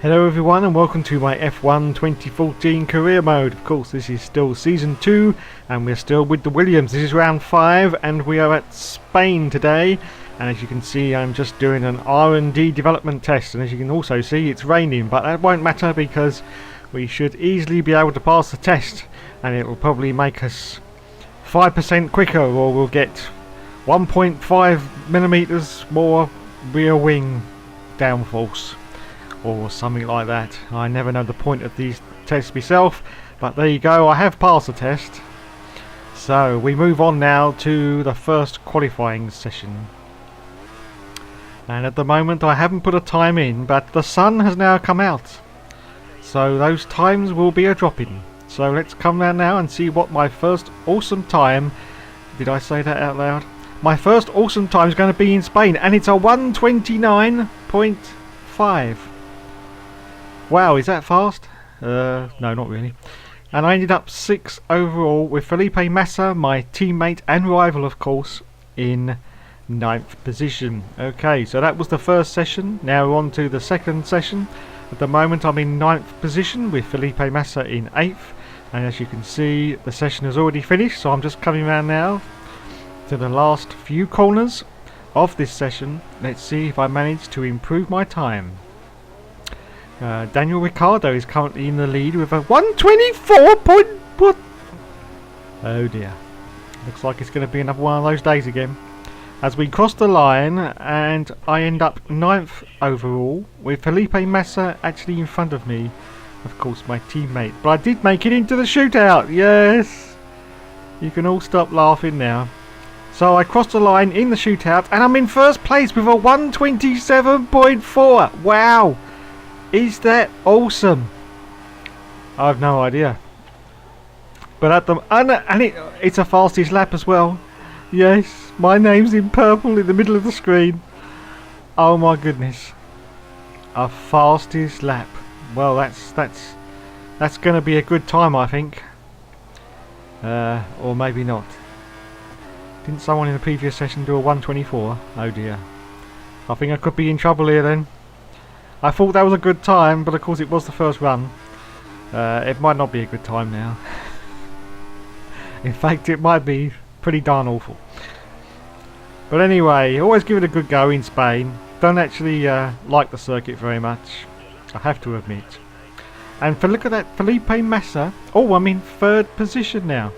Hello everyone and welcome to my F1 2014 career mode. Of course this is still season 2 and we're still with the Williams. This is round 5 and we are at Spain today, and as you can see I'm just doing an R&D development test, and as you can also see it's raining, but that won't matter because we should easily be able to pass the test, and it will probably make us 5% quicker, or we'll get 1.5 millimeters more rear wing downforce or something like that. I never know the point of these tests myself, but there you go, I have passed the test. So we move on now to the first qualifying session, and at the moment I haven't put a time in, but the sun has now come out, so those times will be a drop-in. So let's come down now and see what my first awesome time, did I say that out loud? My first awesome time is going to be in Spain, and it's a 1:29.5. Wow, is that fast? No, not really. And I ended up 6th overall, with Felipe Massa, my teammate and rival of course, in 9th position. Okay, so that was the first session. Now we're on to the second session. At the moment I'm in 9th position with Felipe Massa in 8th. And as you can see, the session has already finished, so I'm just coming around now to the last few corners of this session. Let's see if I manage to improve my time. Daniel Ricciardo is currently in the lead with a 1:24 point. What? Oh dear. Looks like it's going to be another one of those days again. As we cross the line, and I end up 9th overall, with Felipe Massa actually in front of me. Of course, my teammate. But I did make it into the shootout. Yes. You can all stop laughing now. So I crossed the line in the shootout, and I'm in first place with a 1:27.4. Wow. Is that awesome? I have no idea. But at the it's a fastest lap as well. Yes, my name's in purple in the middle of the screen. Oh my goodness. A fastest lap. Well, that's going to be a good time, I think. Or maybe not. Didn't someone in the previous session do a 1:24? Oh dear. I think I could be in trouble here then. I thought that was a good time, but of course it was the first run. It might not be a good time now. In fact, it might be pretty darn awful. But anyway, always give it a good go in Spain. Don't actually like the circuit very much, I have to admit. And look at that, Felipe Massa. Oh, I'm in 3rd position now.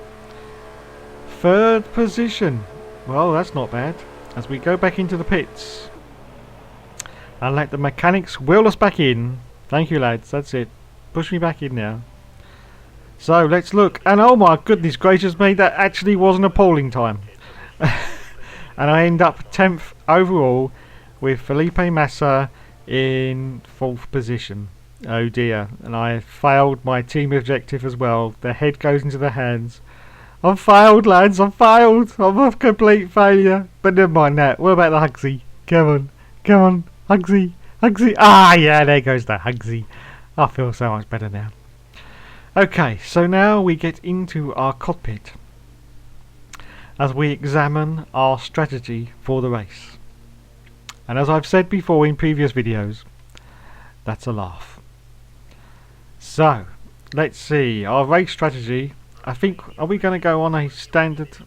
3rd position. Well, that's not bad. As we go back into the pits and let the mechanics wheel us back in. Thank you, lads. That's it. Push me back in now. So let's look. And oh my goodness gracious me, that actually was an appalling time. And I end up 10th overall with Felipe Massa in 4th position. Oh dear. And I failed my team objective as well. The head goes into the hands. I've failed, lads. I've failed. I'm a complete failure. But never mind that. What about the Hugsy? Come on. Come on. Hugsy. Hugsy. Ah, yeah, there goes the Hugsy. I feel so much better now. Okay, so now we get into our cockpit as we examine our strategy for the race. And as I've said before in previous videos, that's a laugh. So, let's see. Our race strategy, I think, are we going to go on a standard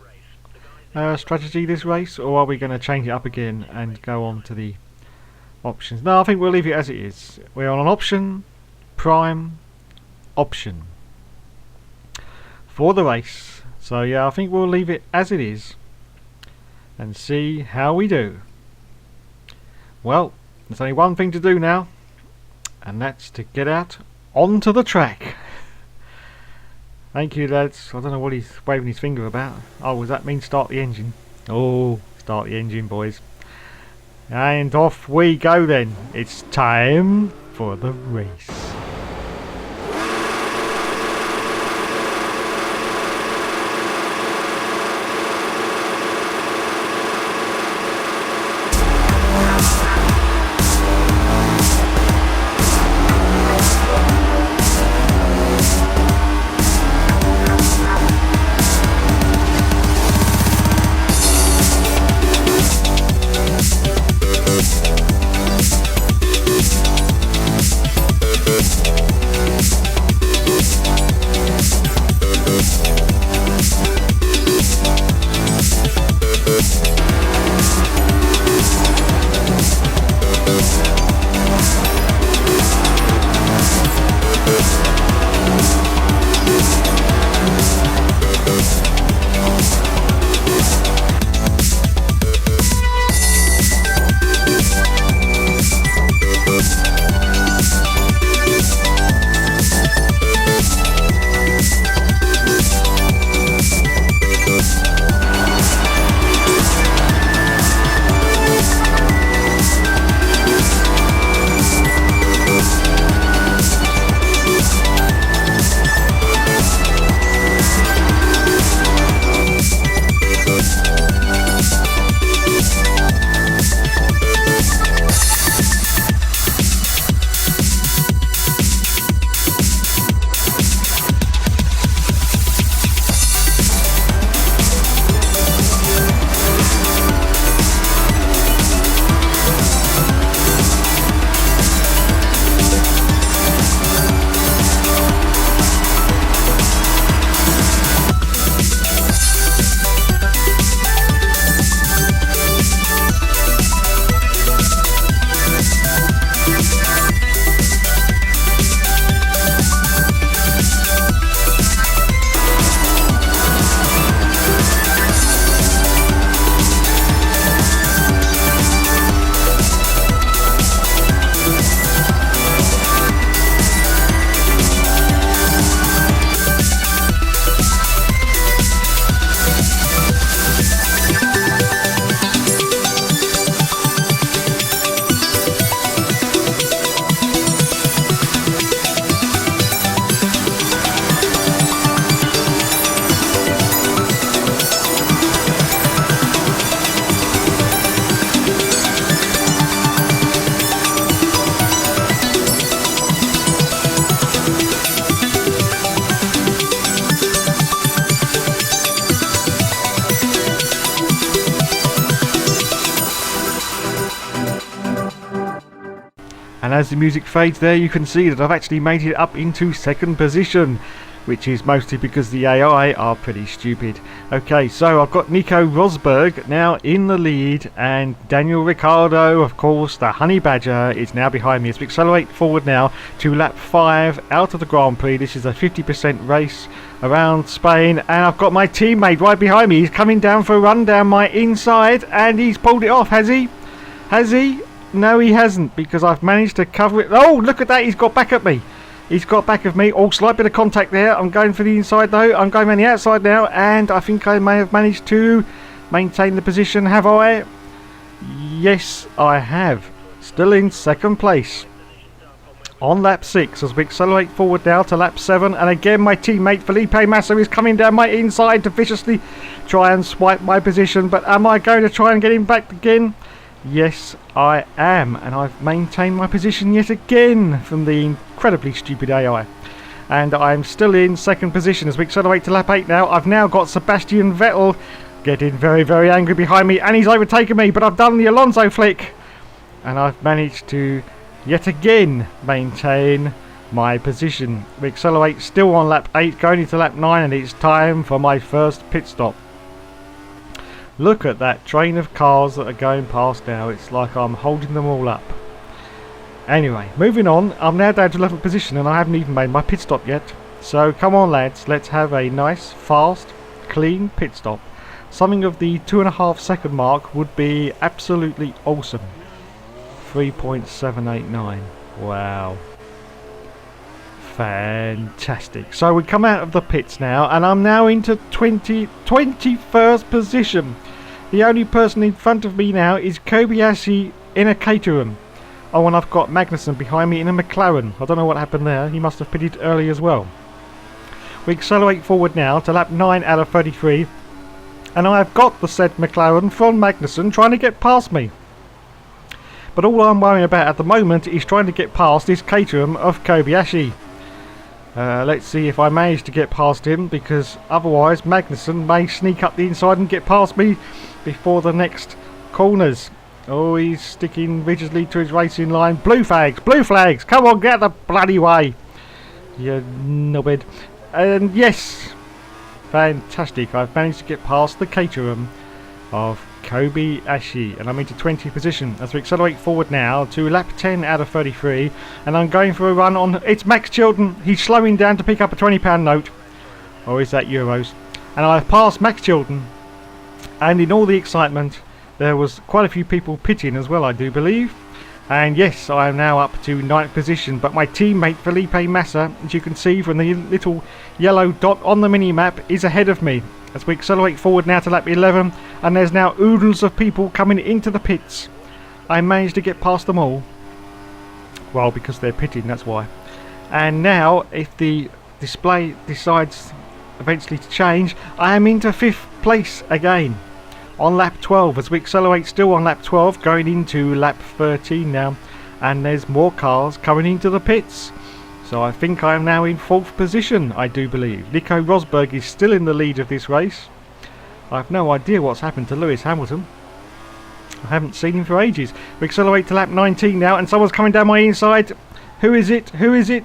strategy this race, or are we going to change it up again and go on to the options? No, I think we'll leave it as it is. We're on an option, prime, option for the race. So yeah, I think we'll leave it as it is and see how we do. Well, there's only one thing to do now, and that's to get out onto the track. Thank you, lads. I don't know what he's waving his finger about. Oh, does that mean start the engine? Oh, start the engine, boys. And off we go then. It's time for the race. And as the music fades there, you can see that I've actually made it up into second position, which is mostly because the AI are pretty stupid. Okay, so I've got Nico Rosberg now in the lead, and Daniel Ricciardo, of course, the Honey Badger, is now behind me. As we accelerate forward now to lap 5 out of the Grand Prix. This is a 50% race around Spain, and I've got my teammate right behind me. He's coming down for a run down my inside, and he's pulled it off, has he? Has he? No, he hasn't, because I've managed to cover it. Oh, look at that, he's got back at me. He's got back of me. Oh, slight bit of contact there. I'm going for the inside though. I'm going on the outside now, and I think I may have managed to maintain the position. Have I? Yes, I have. Still in second place on lap 6 as we accelerate forward now to lap 7. And again, my teammate Felipe Massa is coming down my inside to viciously try and swipe my position. But am I going to try and get him back again? Yes, I am, and I've maintained my position yet again from the incredibly stupid AI. And I'm still in second position as we accelerate to lap 8 now. I've now got Sebastian Vettel getting very, very angry behind me, and he's overtaken me, but I've done the Alonso flick. And I've managed to yet again maintain my position. We accelerate still on lap 8, going into lap 9, and it's time for my first pit stop. Look at that train of cars that are going past now. It's like I'm holding them all up. Anyway, moving on. I'm now down to 11th position, and I haven't even made my pit stop yet. So come on lads, let's have a nice, fast, clean pit stop. Something of the 2.5 second mark would be absolutely awesome. 3.789. Wow. Fantastic. So we come out of the pits now, and I'm now into 21st position. The only person in front of me now is Kobayashi in a Caterham. Oh, and I've got Magnussen behind me in a McLaren. I don't know what happened there. He must have pitted early as well. We accelerate forward now to lap 9 out of 33. And I've got the said McLaren from Magnussen trying to get past me. But all I'm worrying about at the moment is trying to get past this Caterham of Kobayashi. Let's see if I manage to get past him, because otherwise Magnussen may sneak up the inside and get past me before the next corners. Oh, he's sticking rigidly to his racing line. Blue flags! Blue flags! Come on, get out the bloody way! You knobhead. And yes! Fantastic. I've managed to get past the Caterham of Kobayashi, and I'm into 20th position as we accelerate forward now to lap 10 out of 33, and I'm going for a run on. It's Max Chilton. He's slowing down to pick up a £20 note, or is that euros? And I've passed Max Chilton, and in all the excitement there was quite a few people pitting as well, I do believe. And yes, I am now up to 9th position, but my teammate Felipe Massa, as you can see from the little yellow dot on the mini-map, is ahead of me. As we accelerate forward now to lap 11, and there's now oodles of people coming into the pits. I managed to get past them all. Well, because they're pitting, that's why. And now, if the display decides eventually to change, I am into 5th place again. On lap 12, as we accelerate still on lap 12, going into lap 13 now. And there's more cars coming into the pits. So I think I am now in 4th position, I do believe. Nico Rosberg is still in the lead of this race. I have no idea what's happened to Lewis Hamilton. I haven't seen him for ages. We accelerate to lap 19 now, and someone's coming down my inside. Who is it? Who is it?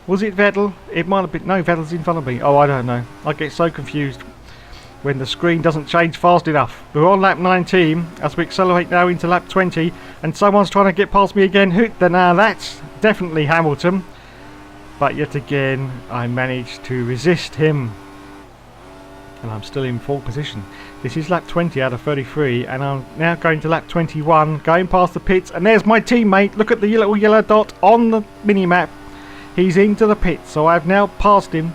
Was it Vettel? It might have been. No, Vettel's in front of me. Oh, I don't know. I get so confused when the screen doesn't change fast enough. We're on lap 19 as we accelerate now into lap 20, and someone's trying to get past me again. Now that's definitely Hamilton. But yet again, I managed to resist him. And I'm still in 4th position. This is lap 20 out of 33. And I'm now going to lap 21. Going past the pits. And there's my teammate. Look at the little yellow dot on the mini-map. He's into the pits. So I've now passed him.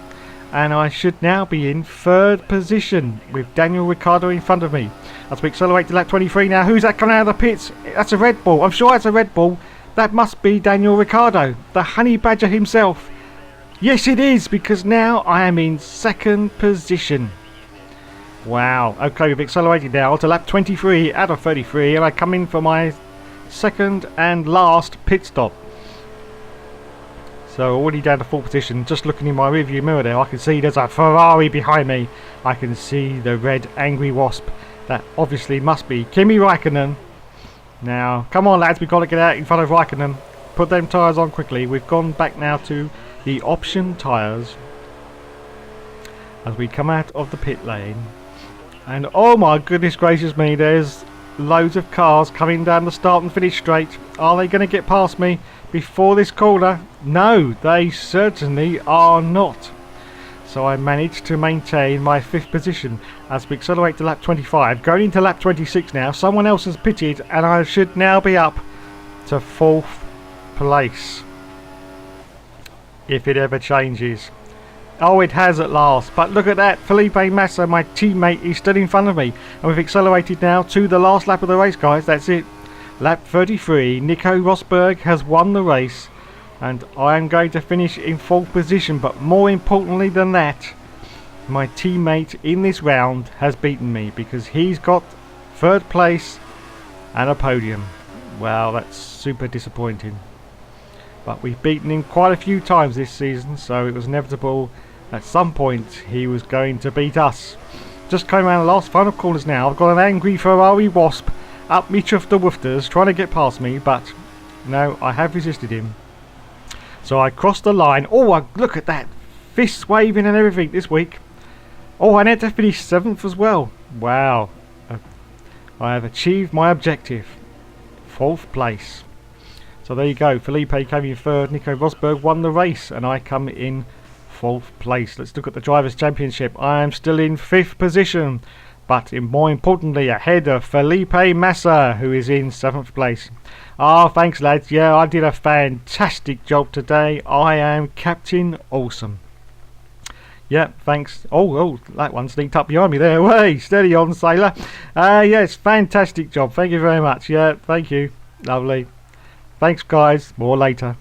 And I should now be in 3rd position. With Daniel Ricciardo in front of me. As we accelerate to lap 23 now. Who's that coming out of the pits? That's a Red Bull. I'm sure it's a Red Bull. That must be Daniel Ricciardo. The Honey Badger himself. Yes, it is, because now I am in 2nd position. Wow. Okay, we've accelerated now to lap 23 out of 33, and I come in for my 2nd and last pit stop. So already down to 4th position. Just looking in my rearview mirror there, I can see there's a Ferrari behind me. I can see the red angry wasp. That obviously must be Kimi Raikkonen. Now, come on lads, we've got to get out in front of Raikkonen. put them tyres on quickly. We've gone back now to the option tyres as we come out of the pit lane. And oh my goodness gracious me, there's loads of cars coming down the start and finish straight. Are they going to get past me before this corner? No, they certainly are not. So I managed to maintain my 5th position as we accelerate to lap 25. Going into lap 26 now. Someone else has pitted and I should now be up to 4th place. If it ever changes. Oh, it has at last. But look at that. Felipe Massa, my teammate, is still in front of me. And we've accelerated now to the last lap of the race, guys. That's it. Lap 33. Nico Rosberg has won the race. And I am going to finish in 4th position. But more importantly than that, my teammate in this round has beaten me. Because he's got 3rd place and a podium. Wow, that's super disappointing. But we've beaten him quite a few times this season, so it was inevitable at some point he was going to beat us. Just coming around the last final corners now. I've got an angry Ferrari Wasp up me Trufter Woofers trying to get past me, but no, I have resisted him. So I crossed the line. Oh, look at that. Fists waving and everything this week. Oh, I need to finish 7th as well. Wow. I have achieved my objective. 4th place. So there you go. Felipe came in 3rd. Nico Rosberg won the race. And I come in 4th place. Let's look at the Drivers' Championship. I am still in 5th position. But more importantly, ahead of Felipe Massa, who is in 7th place. Ah, thanks lads. Yeah, I did a fantastic job today. I am Captain Awesome. Yeah, thanks. Oh, that one sneaked up behind me there. Way, steady on, sailor. Yes, fantastic job. Thank you very much. Yeah, thank you. Lovely. Thanks, guys. More later.